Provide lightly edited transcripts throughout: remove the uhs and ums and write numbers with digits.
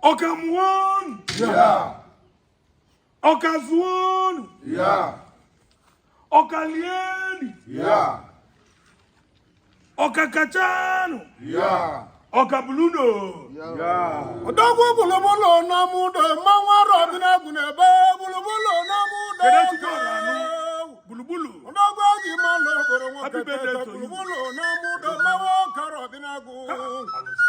Okamuan. Yeah. Okazuan. Yeah. Okalien. Yeah. Okakachano. Yeah. Okabuluno. Yeah. Odogu bulubulo na mude mawaro bina gunebe bulubulo na mude. Kede tukaranu. Bulubulu. Odogu aji malo boro Happy birthday wakete to you. bulubulo na mude mawo karo bina gu.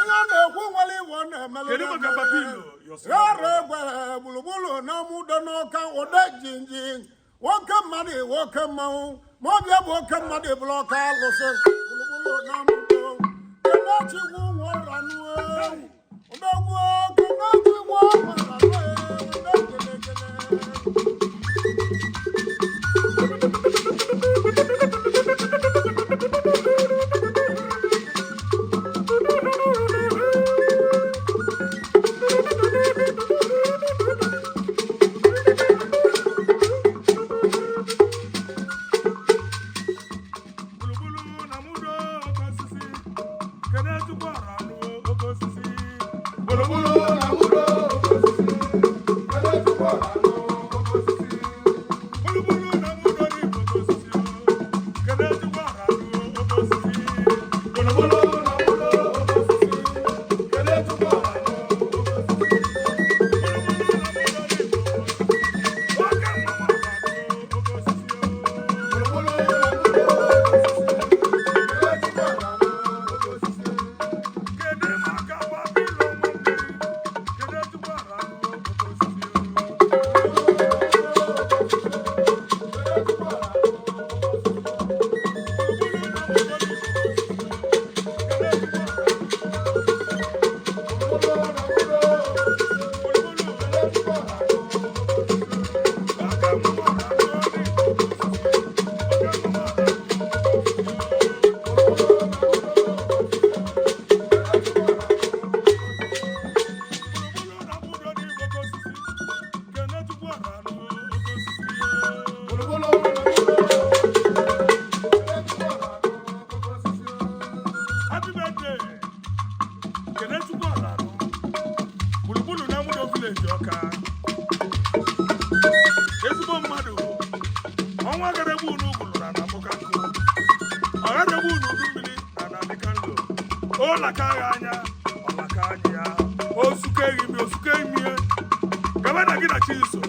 Ngane kuwali wane mele. Kede makapapilo. Yare gwe bulubulo na mude no ka ode jinjin. Woke madi woke mau. Mobya woke madi bloka lose. Bulubulo na mude. Kenachi wu waranu. Odogu kenachi wu waranu. Happy birthday. Kede tukaranu. Bulubulu na mudo village oka. Ezigbo mmadụ. Ọnwa gadebu n'ugulu na Nabukanku. Ọgadebu n'udu mmiri na Nabikando. O laka ya anya, ọ laka anya ya. O suke imi. Gaba na gị na Chiso.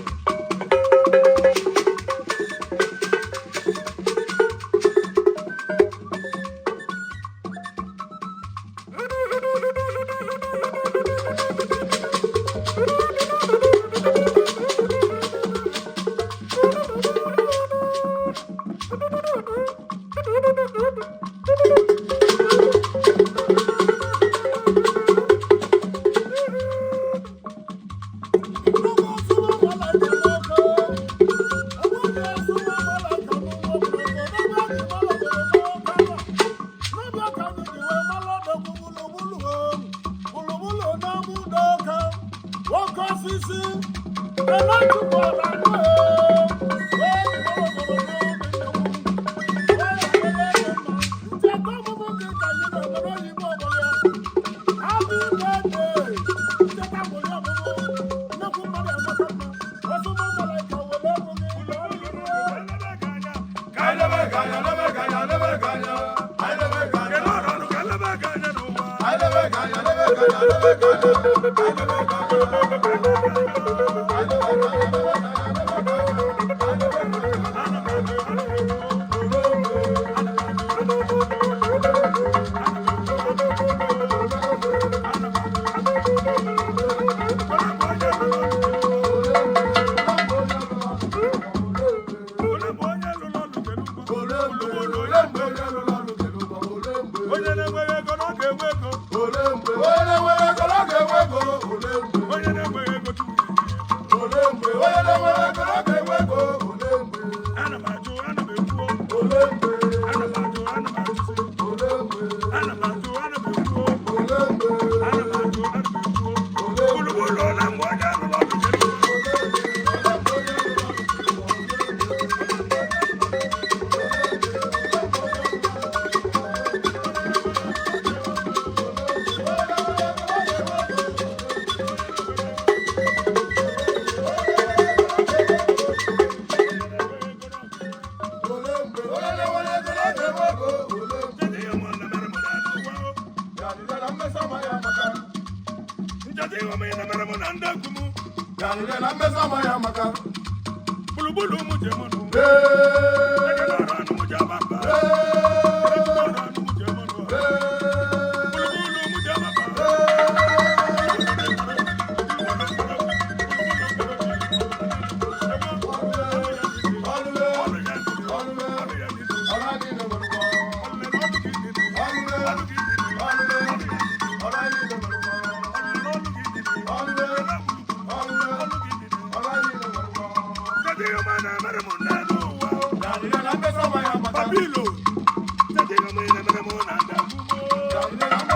Njati ngome na mera na ndakumu. Dalile na mesa maya maka. Bulubulu mujemonu. Hey. Ekala nu mujababa. Nu mujemonu. Bulubulu mujababa. Babilo. Njati ngome na mera na ndakumu.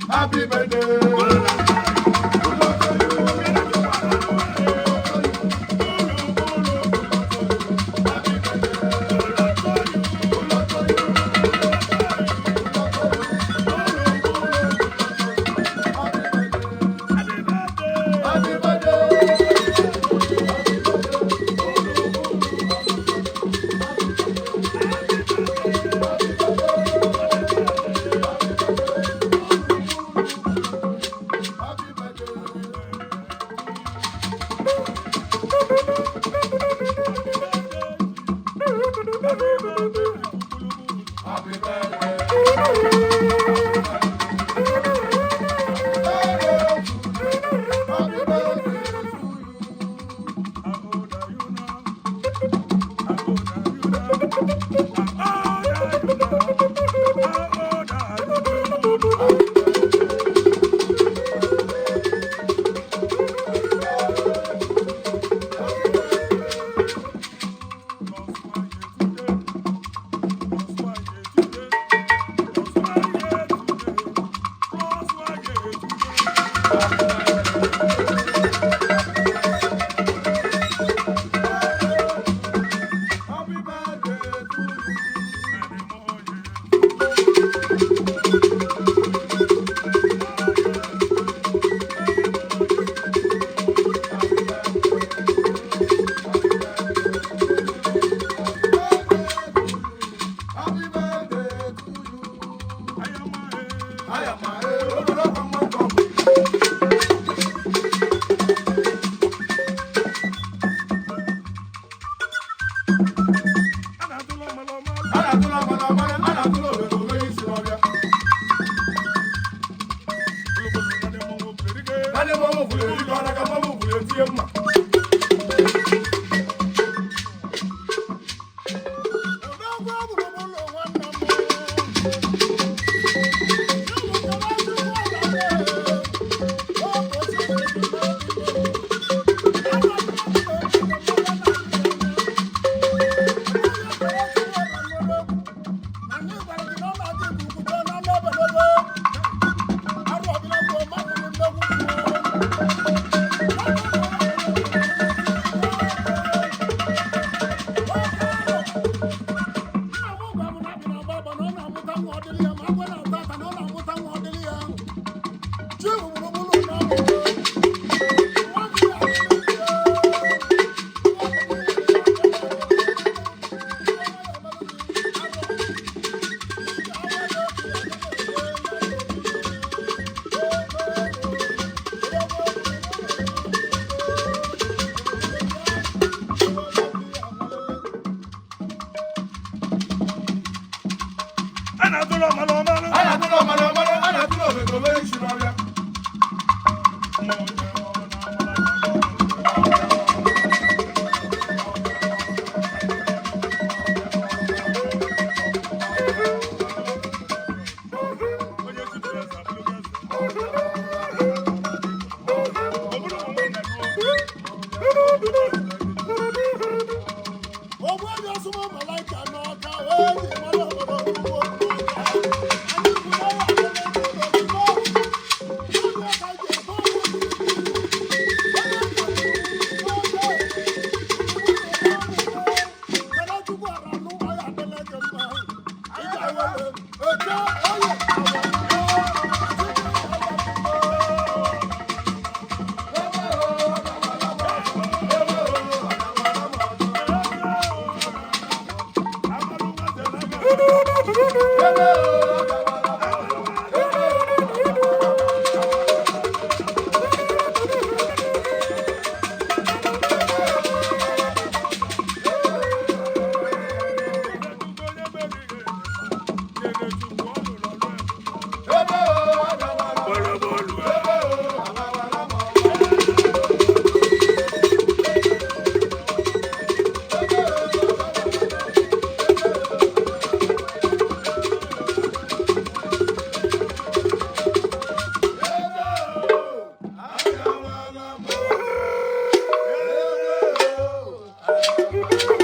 Happy birthday. na-atụrụ ọmalụ ọmalụ. A na-atụrụ ọmalụ ọmalụ, a na-atụrụ obekome isi n'ọbịa. Onye tụtụrụ eze abụrụ gị eze. Ọ bụrụ onwe na-agụ. Ogbu onye ọsụmọ malaika n'ọka wee ji mara obodo ugbo n'ọka. Anyị kwuru ya adịghị n'ụlọ ugbo. Onye ka ji ekwe okwu. Onye ka ji ekwe okwu. Kele Chukwu ara nụ ọya adịla gị mma. Ị ga-ewere oke onye Thank you.